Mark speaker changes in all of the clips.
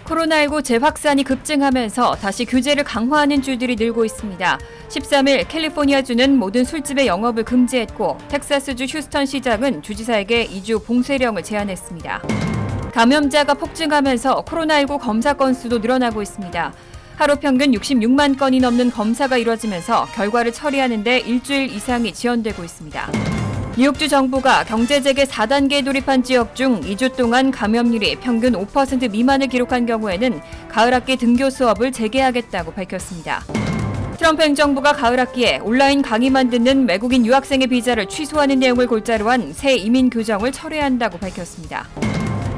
Speaker 1: 코로나19 재확산이 급증하면서 다시 규제를 강화하는 주들이 늘고 있습니다. 13일 캘리포니아주는 모든 술집의 영업을 금지했고 텍사스주 휴스턴 시장은 주지사에게 2주 봉쇄령을 제안했습니다. 감염자가 폭증하면서 코로나19 검사 건수도 늘어나고 있습니다. 하루 평균 66만 건이 넘는 검사가 이뤄지면서 결과를 처리하는 데 일주일 이상이 지연되고 있습니다. 뉴욕주 정부가 경제재개 4단계에 돌입한 지역 중 2주 동안 감염률이 평균 5% 미만을 기록한 경우에는 가을학기 등교 수업을 재개하겠다고 밝혔습니다. 트럼프 행정부가 가을학기에 온라인 강의만 듣는 외국인 유학생의 비자를 취소하는 내용을 골자로 한 새 이민 규정을 철회한다고 밝혔습니다.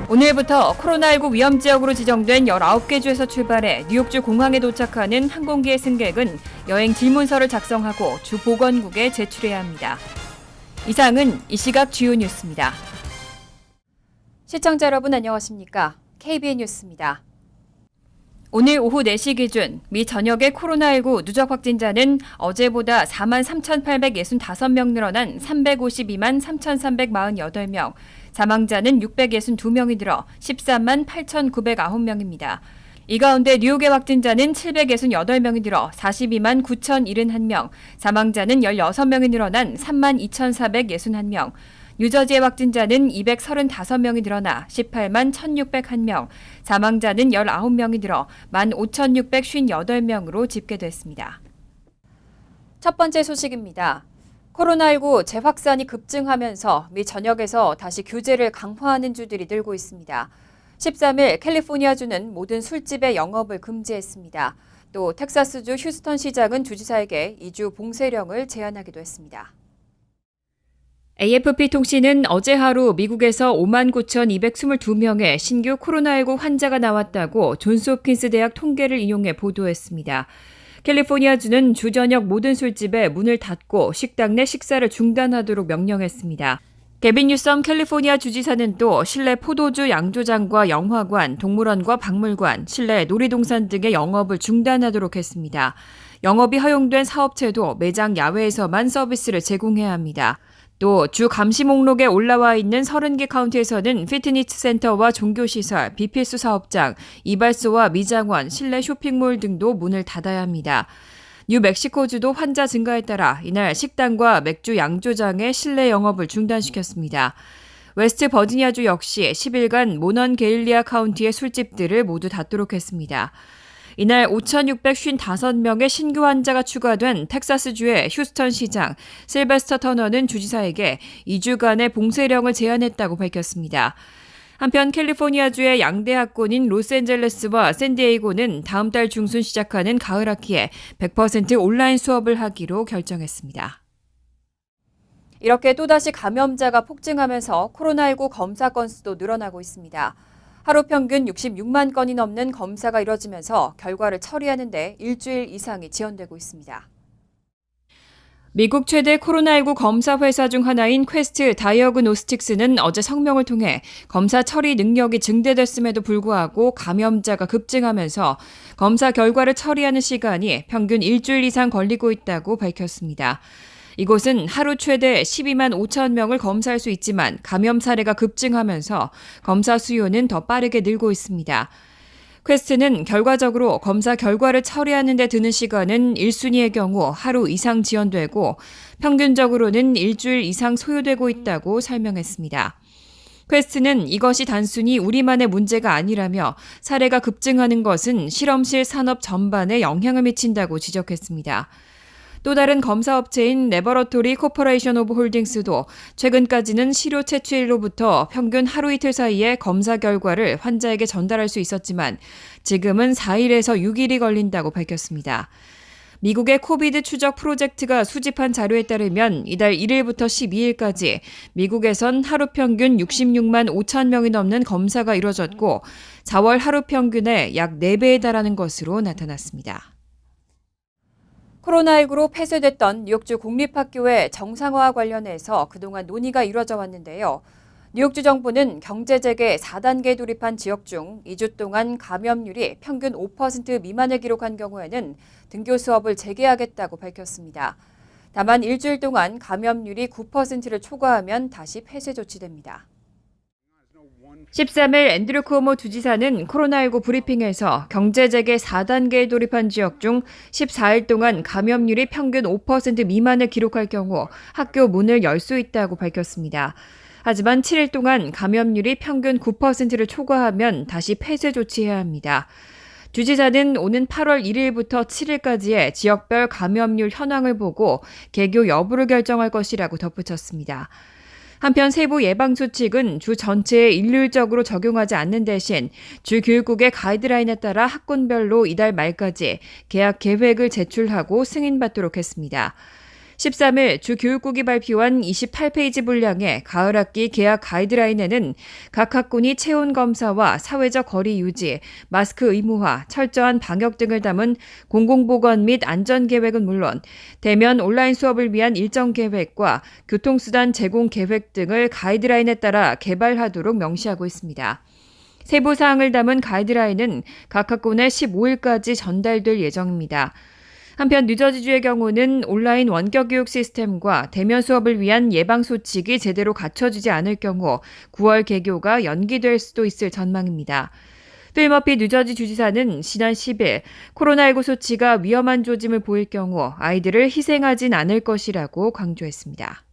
Speaker 1: 오늘부터 코로나19 위험지역으로 지정된 19개 주에서 출발해 뉴욕주 공항에 도착하는 항공기의 승객은 여행 질문서를 작성하고 주 보건국에 제출해야 합니다. 이상은 이 시각 주요 뉴스입니다. 시청자 여러분 안녕하십니까? KBN 뉴스입니다. 오늘 오후 4시 기준 미 전역의 코로나19 누적 확진자는 어제보다 4만 3,865명 늘어난 352만 3,348명, 사망자는 662명이 늘어 13만 8,909명입니다. 이 가운데 뉴욕의 확진자는 768명이 늘어 42만 9,071명, 사망자는 16명이 늘어난 3만 2,461명, 뉴저지의 확진자는 235명이 늘어나 18만 1,601명, 사망자는 19명이 늘어 15,658명으로 집계됐습니다. 첫 번째 소식입니다. 코로나19 재확산이 급증하면서 미 전역에서 다시 규제를 강화하는 주들이 늘고 있습니다. 13일 캘리포니아주는 모든 술집의 영업을 금지했습니다. 또 텍사스주 휴스턴 시장은 주지사에게 2주 봉쇄령을 제안하기도 했습니다. AFP 통신은 어제 하루 미국에서 59,222명의 신규 코로나19 환자가 나왔다고 존스홉킨스 대학 통계를 인용해 보도했습니다. 캘리포니아주는 주 저녁 모든 술집에 문을 닫고 식당 내 식사를 중단하도록 명령했습니다. 게빈 뉴섬 캘리포니아 주지사는 또 실내 포도주 양조장과 영화관, 동물원과 박물관, 실내 놀이동산 등의 영업을 중단하도록 했습니다. 영업이 허용된 사업체도 매장 야외에서만 서비스를 제공해야 합니다. 또 주 감시 목록에 올라와 있는 30개 카운티에서는 피트니스 센터와 종교시설, 비필수 사업장, 이발소와 미장원, 실내 쇼핑몰 등도 문을 닫아야 합니다. 뉴멕시코주도 환자 증가에 따라 이날 식당과 맥주 양조장의 실내 영업을 중단시켰습니다. 웨스트 버지니아주 역시 10일간 모넌게일리아 카운티의 술집들을 모두 닫도록 했습니다. 이날 5,655명의 신규 환자가 추가된 텍사스주의 휴스턴 시장 실베스터 터너는 주지사에게 2주간의 봉쇄령을 제안했다고 밝혔습니다. 한편 캘리포니아주의 양대 학군인 로스앤젤레스와 샌디에이고는 다음 달 중순 시작하는 가을학기에 100% 온라인 수업을 하기로 결정했습니다. 이렇게 또다시 감염자가 폭증하면서 코로나19 검사 건수도 늘어나고 있습니다. 하루 평균 66만 건이 넘는 검사가 이뤄지면서 결과를 처리하는 데 일주일 이상이 지연되고 있습니다. 미국 최대 코로나19 검사 회사 중 하나인 퀘스트 다이어그노스틱스는 어제 성명을 통해 검사 처리 능력이 증대됐음에도 불구하고 감염자가 급증하면서 검사 결과를 처리하는 시간이 평균 일주일 이상 걸리고 있다고 밝혔습니다. 이곳은 하루 최대 12만 5천 명을 검사할 수 있지만 감염 사례가 급증하면서 검사 수요는 더 빠르게 늘고 있습니다. 퀘스트는 결과적으로 검사 결과를 처리하는 데 드는 시간은 1순위의 경우 하루 이상 지연되고 평균적으로는 일주일 이상 소요되고 있다고 설명했습니다. 퀘스트는 이것이 단순히 우리만의 문제가 아니라며 사례가 급증하는 것은 실험실 산업 전반에 영향을 미친다고 지적했습니다. 또 다른 검사업체인 레버러토리 코퍼레이션 오브 홀딩스도 최근까지는 시료 채취일로부터 평균 하루 이틀 사이에 검사 결과를 환자에게 전달할 수 있었지만 지금은 4일에서 6일이 걸린다고 밝혔습니다. 미국의 코비드 추적 프로젝트가 수집한 자료에 따르면 이달 1일부터 12일까지 미국에선 하루 평균 66만 5천 명이 넘는 검사가 이뤄졌고 4월 하루 평균의 약 4배에 달하는 것으로 나타났습니다. 코로나19로 폐쇄됐던 뉴욕주 공립학교의 정상화 관련해서 그동안 논의가 이뤄져 왔는데요. 뉴욕주 정부는 경제재개 4단계에 돌입한 지역 중 2주 동안 감염률이 평균 5% 미만을 기록한 경우에는 등교 수업을 재개하겠다고 밝혔습니다. 다만 일주일 동안 감염률이 9%를 초과하면 다시 폐쇄 조치됩니다. 13일 앤드류 쿠오모 주지사는 코로나19 브리핑에서 경제재개 4단계에 돌입한 지역 중 14일 동안 감염률이 평균 5% 미만을 기록할 경우 학교 문을 열 수 있다고 밝혔습니다. 하지만 7일 동안 감염률이 평균 9%를 초과하면 다시 폐쇄 조치해야 합니다. 주지사는 오는 8월 1일부터 7일까지의 지역별 감염률 현황을 보고 개교 여부를 결정할 것이라고 덧붙였습니다. 한편 세부 예방수칙은 주 전체에 일률적으로 적용하지 않는 대신 주 교육국의 가이드라인에 따라 학군별로 이달 말까지 개학 계획을 제출하고 승인받도록 했습니다. 13일 주 교육국이 발표한 28페이지 분량의 가을 학기 개학 가이드라인에는 각 학군이 체온 검사와 사회적 거리 유지, 마스크 의무화, 철저한 방역 등을 담은 공공보건 및 안전 계획은 물론 대면 온라인 수업을 위한 일정 계획과 교통수단 제공 계획 등을 가이드라인에 따라 개발하도록 명시하고 있습니다. 세부 사항을 담은 가이드라인은 각 학군에 15일까지 전달될 예정입니다. 한편 뉴저지주의 경우는 온라인 원격 교육 시스템과 대면 수업을 위한 예방 소칙이 제대로 갖춰지지 않을 경우 9월 개교가 연기될 수도 있을 전망입니다. 필 머피 뉴저지 주지사는 지난 10일 코로나19 소치가 위험한 조짐을 보일 경우 아이들을 희생하진 않을 것이라고 강조했습니다.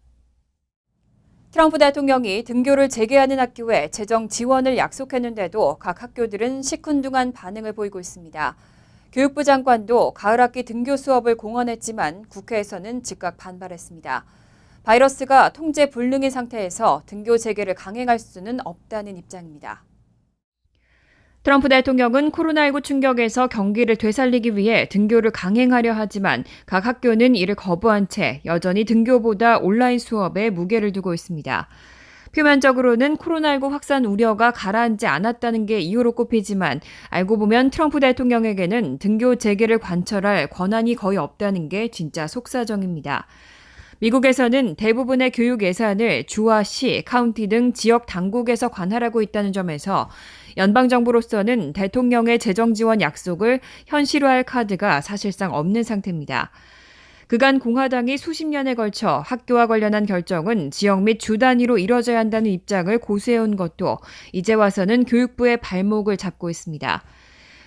Speaker 1: 트럼프 대통령이 등교를 재개하는 학교에 재정 지원을 약속했는데도 각 학교들은 시큰둥한 반응을 보이고 있습니다. 교육부 장관도 가을 학기 등교 수업을 공언했지만 국회에서는 즉각 반발했습니다. 바이러스가 통제 불능인 상태에서 등교 재개를 강행할 수는 없다는 입장입니다. 트럼프 대통령은 코로나19 충격에서 경기를 되살리기 위해 등교를 강행하려 하지만 각 학교는 이를 거부한 채 여전히 등교보다 온라인 수업에 무게를 두고 있습니다. 표면적으로는 코로나19 확산 우려가 가라앉지 않았다는 게 이유로 꼽히지만 알고 보면 트럼프 대통령에게는 등교 재개를 관철할 권한이 거의 없다는 게 진짜 속사정입니다. 미국에서는 대부분의 교육 예산을 주와 시, 카운티 등 지역 당국에서 관할하고 있다는 점에서 연방정부로서는 대통령의 재정 지원 약속을 현실화할 카드가 사실상 없는 상태입니다. 그간 공화당이 수십 년에 걸쳐 학교와 관련한 결정은 지역 및 주 단위로 이뤄져야 한다는 입장을 고수해온 것도 이제 와서는 교육부의 발목을 잡고 있습니다.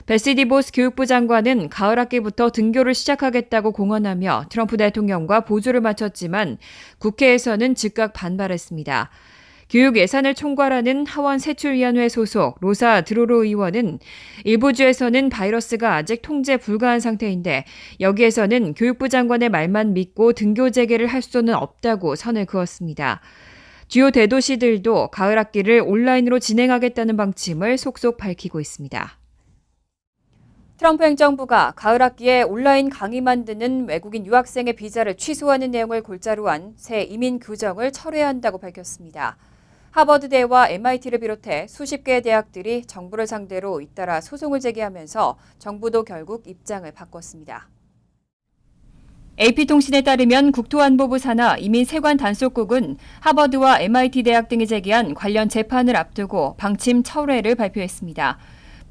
Speaker 1: 베시 디보스 교육부 장관은 가을 학기부터 등교를 시작하겠다고 공언하며 트럼프 대통령과 보조를 마쳤지만 국회에서는 즉각 반발했습니다. 교육 예산을 총괄하는 하원 세출위원회 소속 로사 드로로 의원은 일부 주에서는 바이러스가 아직 통제 불가한 상태인데 여기에서는 교육부 장관의 말만 믿고 등교 재개를 할 수는 없다고 선을 그었습니다. 주요 대도시들도 가을 학기를 온라인으로 진행하겠다는 방침을 속속 밝히고 있습니다. 트럼프 행정부가 가을 학기에 온라인 강의만 듣는 외국인 유학생의 비자를 취소하는 내용을 골자로 한 새 이민 규정을 철회해야 한다고 밝혔습니다. 하버드대와 MIT를 비롯해 수십 개의 대학들이 정부를 상대로 잇따라 소송을 제기하면서 정부도 결국 입장을 바꿨습니다. AP통신에 따르면 국토안보부 산하 이민세관 단속국은 하버드와 MIT 대학 등이 제기한 관련 재판을 앞두고 방침 철회를 발표했습니다.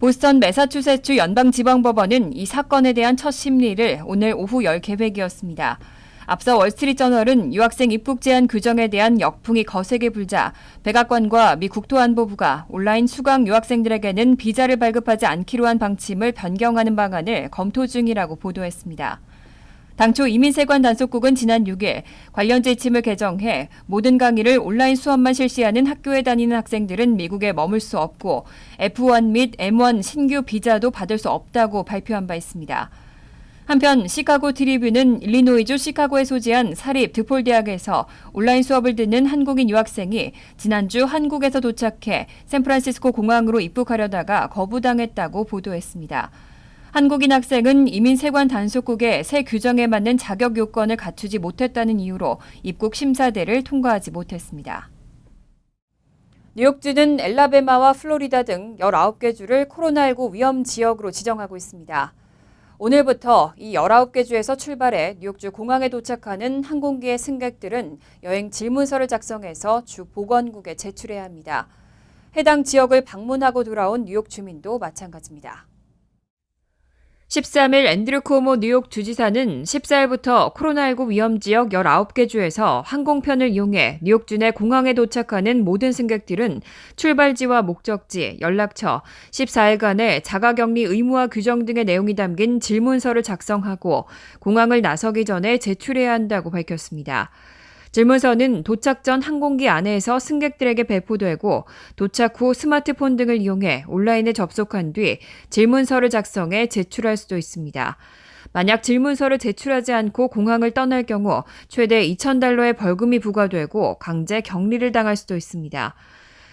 Speaker 1: 보스턴 매사추세츠 연방지방법원은 이 사건에 대한 첫 심리를 오늘 오후 열 계획이었습니다. 앞서 월스트리트저널은 유학생 입국 제한 규정에 대한 역풍이 거세게 불자 백악관과 미 국토안보부가 온라인 수강 유학생들에게는 비자를 발급하지 않기로 한 방침을 변경하는 방안을 검토 중이라고 보도했습니다. 당초 이민세관 단속국은 지난 6일 관련 지침을 개정해 모든 강의를 온라인 수업만 실시하는 학교에 다니는 학생들은 미국에 머물 수 없고 F1 및 M1 신규 비자도 받을 수 없다고 발표한 바 있습니다. 한편 시카고 트리뷴은 일리노이주 시카고에 소재한 사립 드폴 대학에서 온라인 수업을 듣는 한국인 유학생이 지난주 한국에서 도착해 샌프란시스코 공항으로 입국하려다가 거부당했다고 보도했습니다. 한국인 학생은 이민세관 단속국의 새 규정에 맞는 자격 요건을 갖추지 못했다는 이유로 입국 심사대를 통과하지 못했습니다. 뉴욕주는 엘라베마와 플로리다 등 19개 주를 코로나19 위험 지역으로 지정하고 있습니다. 오늘부터 이 19개 주에서 출발해 뉴욕주 공항에 도착하는 항공기의 승객들은 여행 질문서를 작성해서 주 보건국에 제출해야 합니다. 해당 지역을 방문하고 돌아온 뉴욕 주민도 마찬가지입니다. 13일 앤드류 쿠오모 뉴욕 주지사는 14일부터 코로나19 위험지역 19개 주에서 항공편을 이용해 뉴욕 내 공항에 도착하는 모든 승객들은 출발지와 목적지, 연락처, 14일간의 자가격리 의무화 규정 등의 내용이 담긴 질문서를 작성하고 공항을 나서기 전에 제출해야 한다고 밝혔습니다. 질문서는 도착 전 항공기 안에서 승객들에게 배포되고 도착 후 스마트폰 등을 이용해 온라인에 접속한 뒤 질문서를 작성해 제출할 수도 있습니다. 만약 질문서를 제출하지 않고 공항을 떠날 경우 최대 $2,000의 벌금이 부과되고 강제 격리를 당할 수도 있습니다.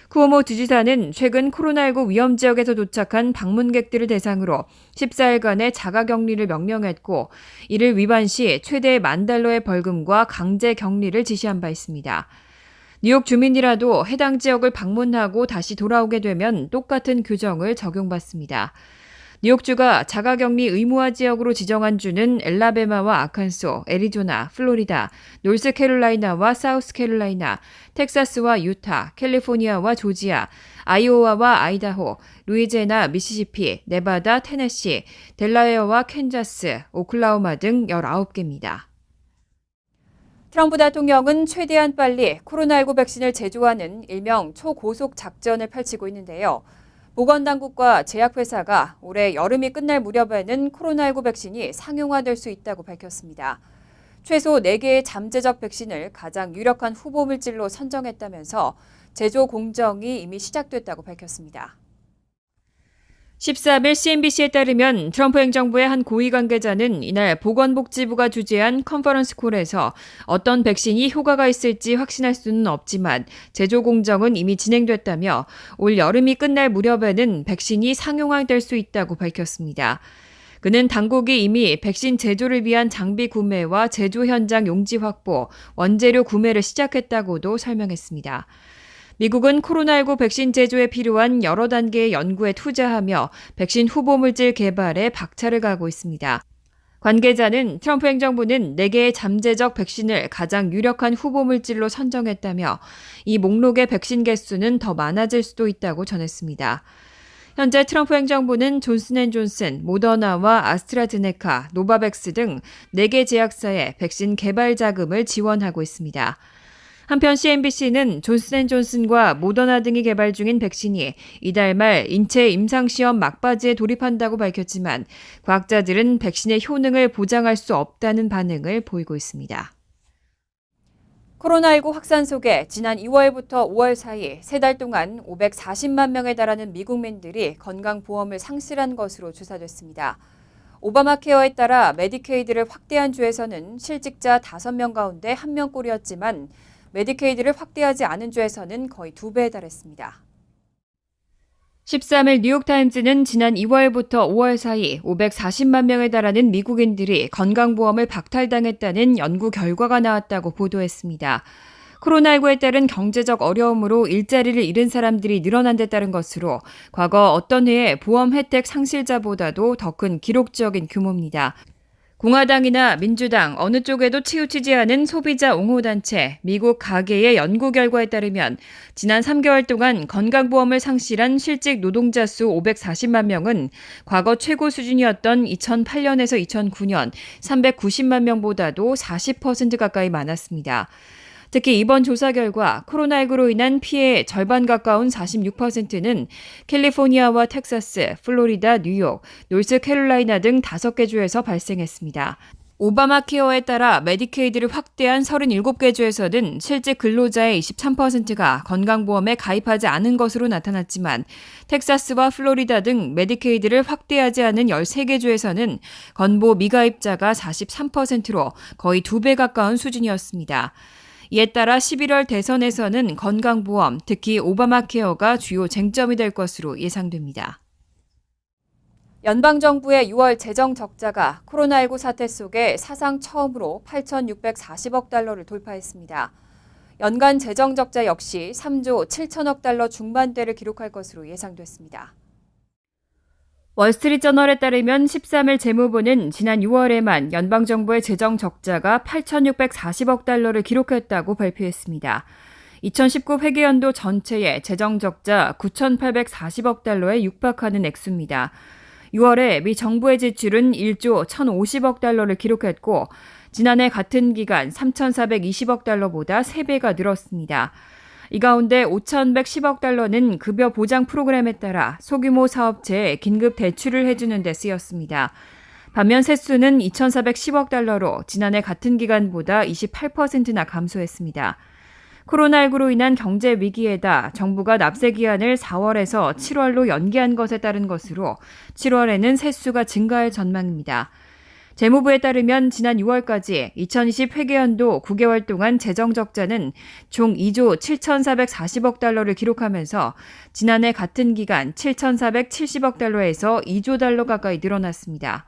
Speaker 1: 쿠오모 주지사는 최근 코로나19 위험 지역에서 도착한 방문객들을 대상으로 14일간의 자가격리를 명령했고 이를 위반 시 최대 $10,000의 벌금과 강제 격리를 지시한 바 있습니다. 뉴욕 주민이라도 해당 지역을 방문하고 다시 돌아오게 되면 똑같은 규정을 적용받습니다. 뉴욕주가 자가격리 의무화 지역으로 지정한 주는 엘라베마와 아칸소, 애리조나, 플로리다, 노스캐롤라이나와 사우스캐롤라이나, 텍사스와 유타, 캘리포니아와 조지아, 아이오와와 아이다호, 루이지애나, 미시시피, 네바다, 테네시, 델라웨어와 캔자스, 오클라호마 등 19개입니다. 트럼프 대통령은 최대한 빨리 코로나19 백신을 제조하는 일명 초고속 작전을 펼치고 있는데요. 보건당국과 제약회사가 올해 여름이 끝날 무렵에는 코로나19 백신이 상용화될 수 있다고 밝혔습니다. 최소 4개의 잠재적 백신을 가장 유력한 후보 물질로 선정했다면서 제조 공정이 이미 시작됐다고 밝혔습니다. 13일 CNBC에 따르면 트럼프 행정부의 한 고위 관계자는 이날 보건복지부가 주재한 컨퍼런스 콜에서 어떤 백신이 효과가 있을지 확신할 수는 없지만 제조 공정은 이미 진행됐다며 올 여름이 끝날 무렵에는 백신이 상용화될 수 있다고 밝혔습니다. 그는 당국이 이미 백신 제조를 위한 장비 구매와 제조 현장 용지 확보, 원재료 구매를 시작했다고도 설명했습니다. 미국은 코로나19 백신 제조에 필요한 여러 단계의 연구에 투자하며 백신 후보 물질 개발에 박차를 가하고 있습니다. 관계자는 트럼프 행정부는 4개의 잠재적 백신을 가장 유력한 후보 물질로 선정했다며 이 목록의 백신 개수는 더 많아질 수도 있다고 전했습니다. 현재 트럼프 행정부는 존슨앤존슨, 모더나와 아스트라제네카, 노바백스 등 4개 제약사에 백신 개발 자금을 지원하고 있습니다. 한편 CNBC는 존슨앤존슨과 모더나 등이 개발 중인 백신이 이달 말 인체 임상시험 막바지에 돌입한다고 밝혔지만 과학자들은 백신의 효능을 보장할 수 없다는 반응을 보이고 있습니다. 코로나19 확산 속에 지난 2월부터 5월 사이 3달 동안 540만 명에 달하는 미국민들이 건강보험을 상실한 것으로 조사됐습니다. 오바마 케어에 따라 메디케이드를 확대한 주에서는 실직자 5명 가운데 1명꼴이었지만 메디케이드를 확대하지 않은 주에서는 거의 2배에 달했습니다. 13일 뉴욕타임즈는 지난 2월부터 5월 사이 540만 명에 달하는 미국인들이 건강보험을 박탈당했다는 연구 결과가 나왔다고 보도했습니다. 코로나19에 따른 경제적 어려움으로 일자리를 잃은 사람들이 늘어난 데 따른 것으로 과거 어떤 해의 보험 혜택 상실자보다도 더 큰 기록적인 규모입니다. 공화당이나 민주당 어느 쪽에도 치우치지 않은 소비자 옹호단체 미국 가계의 연구 결과에 따르면 지난 3개월 동안 건강보험을 상실한 실직 노동자 수 540만 명은 과거 최고 수준이었던 2008년에서 2009년 390만 명보다도 40% 가까이 많았습니다. 특히 이번 조사 결과 코로나19로 인한 피해의 절반 가까운 46%는 캘리포니아와 텍사스, 플로리다, 뉴욕, 노스캐롤라이나 등 5개 주에서 발생했습니다. 오바마 케어에 따라 메디케이드를 확대한 37개 주에서는 실직 근로자의 23%가 건강보험에 가입하지 않은 것으로 나타났지만 텍사스와 플로리다 등 메디케이드를 확대하지 않은 13개 주에서는 건보 미가입자가 43%로 거의 2배 가까운 수준이었습니다. 이에 따라 11월 대선에서는 건강보험, 특히 오바마 케어가 주요 쟁점이 될 것으로 예상됩니다. 연방정부의 6월 재정 적자가 코로나19 사태 속에 사상 처음으로 8,640억 달러를 돌파했습니다. 연간 재정 적자 역시 3조 7천억 달러 중반대를 기록할 것으로 예상됐습니다. 월스트리트저널에 따르면 13일 재무부는 지난 6월에만 연방정부의 재정 적자가 8,640억 달러를 기록했다고 발표했습니다. 2019 회계연도 전체의 재정 적자 9,840억 달러에 육박하는 액수입니다. 6월에 미 정부의 지출은 1조 1,050억 달러를 기록했고 지난해 같은 기간 3,420억 달러보다 3배가 늘었습니다. 이 가운데 5,110억 달러는 급여 보장 프로그램에 따라 소규모 사업체에 긴급 대출을 해주는 데 쓰였습니다. 반면 세수는 2,410억 달러로 지난해 같은 기간보다 28%나 감소했습니다. 코로나19로 인한 경제 위기에다 정부가 납세 기한을 4월에서 7월로 연기한 것에 따른 것으로 7월에는 세수가 증가할 전망입니다. 재무부에 따르면 지난 6월까지 2020 회계연도 9개월 동안 재정 적자는 총 2조 7,440억 달러를 기록하면서 지난해 같은 기간 7,470억 달러에서 2조 달러 가까이 늘어났습니다.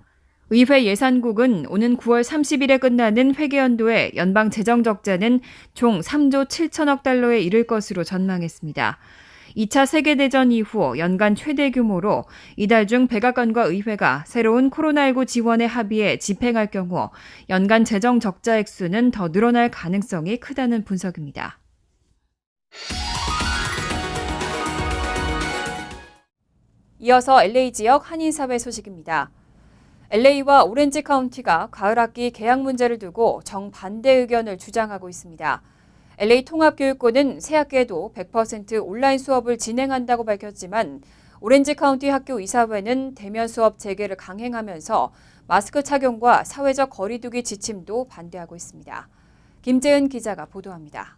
Speaker 1: 의회 예산국은 오는 9월 30일에 끝나는 회계연도의 연방 재정 적자는 총 3조 7천억 달러에 이를 것으로 전망했습니다. 2차 세계대전 이후 연간 최대 규모로 이달 중 백악관과 의회가 새로운 코로나19 지원의 합의에 집행할 경우 연간 재정 적자 액수는 더 늘어날 가능성이 크다는 분석입니다. 이어서 LA 지역 한인사회 소식입니다. LA와 오렌지 카운티가 가을 학기 개학 문제를 두고 정반대 의견을 주장하고 있습니다. LA 통합교육부는 새학기에도 100% 온라인 수업을 진행한다고 밝혔지만 오렌지 카운티 학교 이사회는 대면 수업 재개를 강행하면서 마스크 착용과 사회적 거리 두기 지침도 반대하고 있습니다. 김재은 기자가 보도합니다.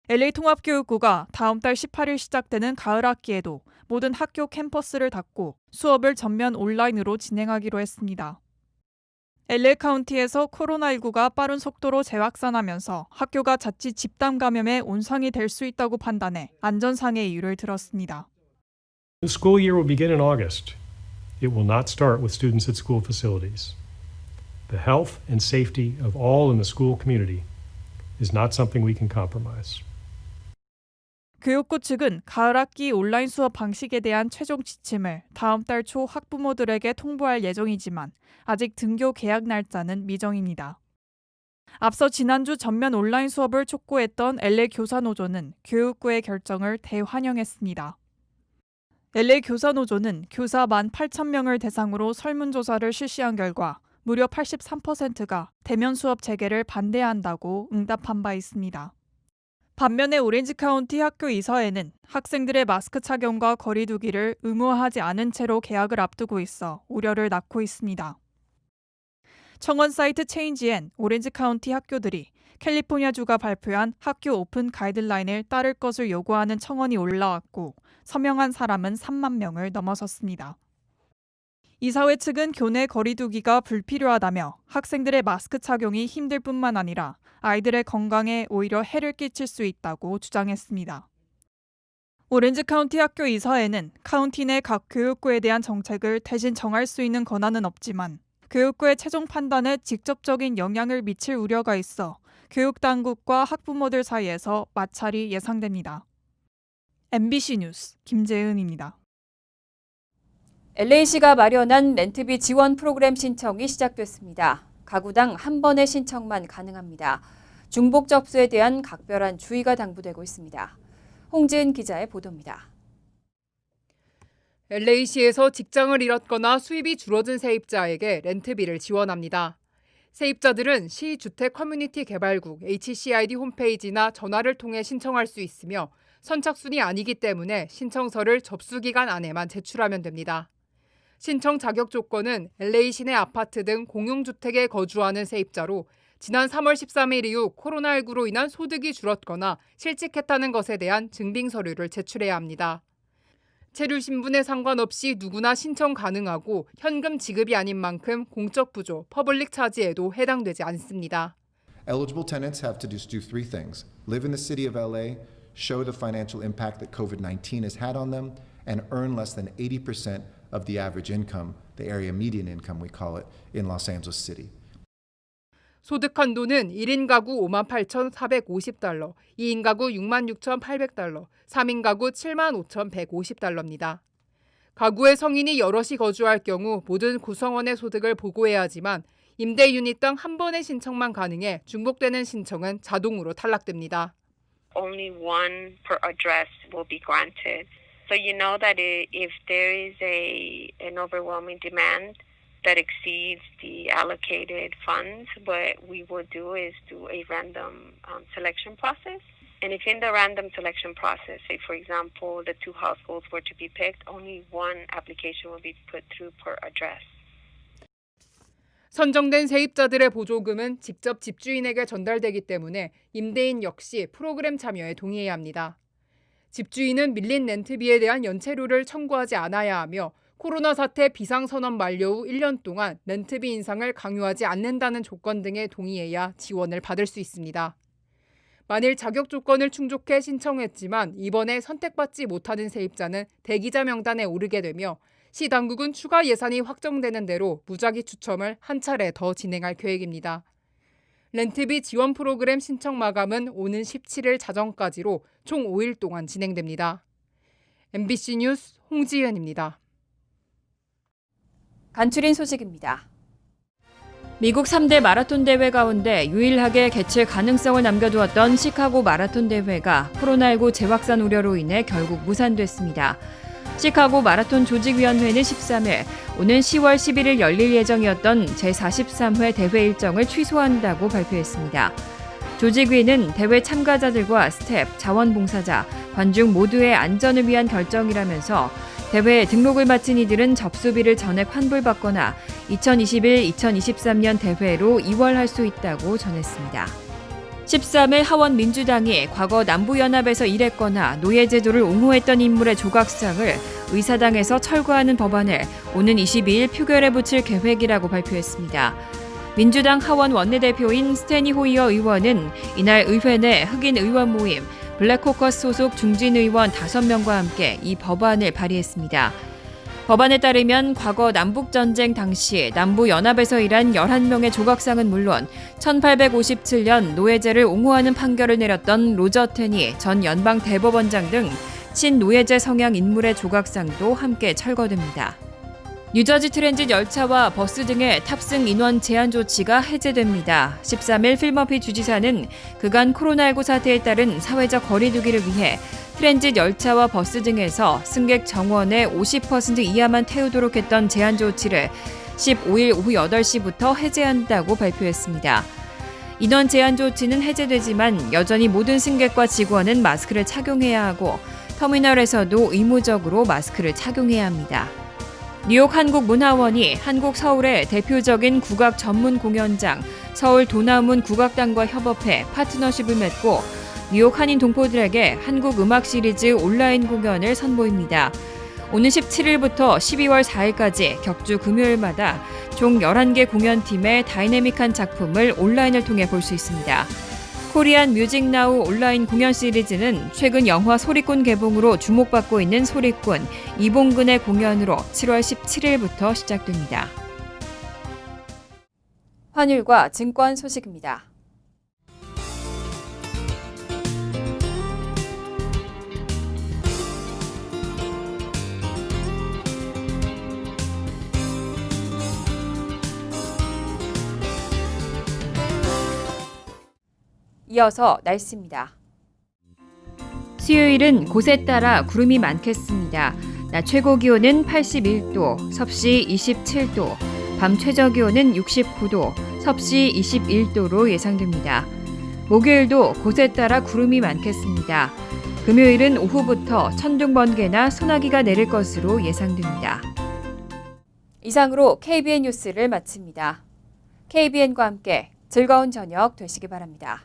Speaker 2: LA 통합교육부가 다음 달 18일 시작되는 가을 학기에도 모든 학교 캠퍼스를 닫고 수업을 전면 온라인으로 진행하기로 했습니다. LA 카운티에서 코로나19가 빠른 속도로 재확산하면서 학교가 자칫 집단 감염의 온상이 될 수 있다고 판단해 안전상의 이유를 들었습니다.
Speaker 3: The school year will begin in August. It will not start with students at school facilities. The health and safety of all in the school community is not something we can compromise.
Speaker 2: 교육부 측은 가을 학기 온라인 수업 방식에 대한 최종 지침을 다음 달 초 학부모들에게 통보할 예정이지만 아직 등교 개학 날짜는 미정입니다. 앞서 지난주 전면 온라인 수업을 촉구했던 LA 교사노조는 교육부의 결정을 대환영했습니다. LA 교사노조는 교사 18,000명을 대상으로 설문조사를 실시한 결과 무려 83%가 대면 수업 재개를 반대한다고 응답한 바 있습니다. 반면에 오렌지 카운티 학교 이사회는 학생들의 마스크 착용과 거리 두기를 의무화하지 않은 채로 개학을 앞두고 있어 우려를 낳고 있습니다. 청원 사이트 체인지엔 오렌지 카운티 학교들이 캘리포니아주가 발표한 학교 오픈 가이드라인을 따를 것을 요구하는 청원이 올라왔고 서명한 사람은 3만 명을 넘어섰습니다. 이사회 측은 교내 거리 두기가 불필요하다며 학생들의 마스크 착용이 힘들 뿐만 아니라 아이들의 건강에 오히려 해를 끼칠 수 있다고 주장했습니다. 오렌지 카운티 학교 이사회는 카운티 내 각 교육부에 대한 정책을 대신 정할 수 있는 권한은 없지만 교육부의 최종 판단에 직접적인 영향을 미칠 우려가 있어 교육당국과 학부모들 사이에서 마찰이 예상됩니다. MBC 뉴스 김재은입니다.
Speaker 1: LA시가 마련한 렌트비 지원 프로그램 신청이 시작됐습니다. 가구당 한 번의 신청만 가능합니다. 중복 접수에 대한 각별한 주의가 당부되고 있습니다. 홍지은 기자의 보도입니다.
Speaker 4: LA시에서 직장을 잃었거나 수입이 줄어든 세입자에게 렌트비를 지원합니다. 세입자들은 시 주택 커뮤니티 개발국 HCID 홈페이지나 전화를 통해 신청할 수 있으며 선착순이 아니기 때문에 신청서를 접수 기간 안에만 제출하면 됩니다. 신청 자격 조건은 LA 시내 아파트 등 공용주택에 거주하는 세입자로 지난 3월 13일 이후 코로나19로 인한 소득이 줄었거나 실직했다는 것에 대한 증빙 서류를 제출해야 합니다. 체류 신분에 상관없이 누구나 신청 가능하고 현금 지급이 아닌 만큼 공적 부조, 퍼블릭 차지에도 해당되지 않습니다.
Speaker 5: Eligible tenants have to do three things: live in the city of LA, show the financial impact that COVID-19 has had on them, and earn less than 80% of the average income, the area median income we call it, in Los Angeles City.
Speaker 4: 소득 한도는 1인 가구 58,450달러, 2인 가구 66,800달러, 3인 가구 75,150달러입니다. 가구의 성인이 여럿이 거주할 경우 모든 구성원의 소득을 보고해야 하지만 임대 유닛당 한 번의 신청만 가능해 중복되는 신청은 자동으로 탈락됩니다.
Speaker 6: Only one per address will be granted. So you know that if there is an overwhelming demand that exceeds the allocated funds, what we will do is do a random selection process. And if in the random selection process, say for example, the 2 households were to be picked, only 1 application will be put through per address.
Speaker 4: 선정된 세입자들의 보조금은 직접 집주인에게 전달되기 때문에 임대인 역시 프로그램 참여에 동의해야 합니다. 집주인은 밀린 렌트비에 대한 연체료를 청구하지 않아야 하며 코로나 사태 비상선언 만료 후 1년 동안 렌트비 인상을 강요하지 않는다는 조건 등에 동의해야 지원을 받을 수 있습니다. 만일 자격 조건을 충족해 신청했지만 이번에 선택받지 못하는 세입자는 대기자 명단에 오르게 되며 시 당국은 추가 예산이 확정되는 대로 무작위 추첨을 한 차례 더 진행할 계획입니다. 렌트비 지원 프로그램 신청 마감은 오는 17일 자정까지로 총 5일 동안 진행됩니다. MBC 뉴스 홍지은입니다.
Speaker 1: 간추린 소식입니다. 미국 3대 마라톤 대회 가운데 유일하게 개최 가능성을 남겨두었던 시카고 마라톤 대회가 코로나19 재확산 우려로 인해 결국 무산됐습니다. 시카고 마라톤 조직위원회는 13일 오는 10월 11일 열릴 예정이었던 제43회 대회 일정을 취소한다고 발표했습니다. 조직위는 대회 참가자들과 스텝, 자원봉사자, 관중 모두의 안전을 위한 결정이라면서 대회에 등록을 마친 이들은 접수비를 전액 환불받거나 2021-2023년 대회로 이월할 수 있다고 전했습니다. 13일 하원 민주당이 과거 남부연합에서 일했거나 노예제도를 옹호했던 인물의 조각상을 의사당에서 철거하는 법안을 오는 22일 표결에 붙일 계획이라고 발표했습니다. 민주당 하원 원내대표인 스테니 호이어 의원은 이날 의회 내 흑인 의원 모임 블랙코커스 소속 중진 의원 5명과 함께 이 법안을 발의했습니다. 법안에 따르면 과거 남북전쟁 당시 남부연합에서 일한 11명의 조각상은 물론 1857년 노예제를 옹호하는 판결을 내렸던 로저 테니 전 연방대법원장 등 친노예제 성향 인물의 조각상도 함께 철거됩니다. 뉴저지 트랜짓 열차와 버스 등의 탑승 인원 제한 조치가 해제됩니다. 13일 필머피 주지사는 그간 코로나19 사태에 따른 사회적 거리 두기를 위해 트랜짓 열차와 버스 등에서 승객 정원의 50% 이하만 태우도록 했던 제한 조치를 15일 오후 8시부터 해제한다고 발표했습니다. 인원 제한 조치는 해제되지만 여전히 모든 승객과 직원은 마스크를 착용해야 하고 터미널에서도 의무적으로 마스크를 착용해야 합니다. 뉴욕 한국문화원이 한국 서울의 대표적인 국악 전문 공연장 서울 도나문 국악단과 협업해 파트너십을 맺고 뉴욕 한인 동포들에게 한국 음악 시리즈 온라인 공연을 선보입니다. 오는 17일부터 12월 4일까지 격주 금요일마다 총 11개 공연팀의 다이내믹한 작품을 온라인을 통해 볼 수 있습니다. 코리안 뮤직 나우 온라인 공연 시리즈는 최근 영화 소리꾼 개봉으로 주목받고 있는 소리꾼 이봉근의 공연으로 7월 17일부터 시작됩니다. 환율과 증권 소식입니다. 이어서 날씨입니다. 수요일은 곳에 따라 구름이 많겠습니다. 낮 최고 기온은 81도, 섭씨 27도, 밤 최저 기온은 69도, 섭씨 21도로 예상됩니다. 목요일도 곳에 따라 구름이 많겠습니다. 금요일은 오후부터 천둥 번개나 소나기가 내릴 것으로 예상됩니다. 이상으로 KBN 뉴스를 마칩니다. KBN과 함께 즐거운 저녁 되시기 바랍니다.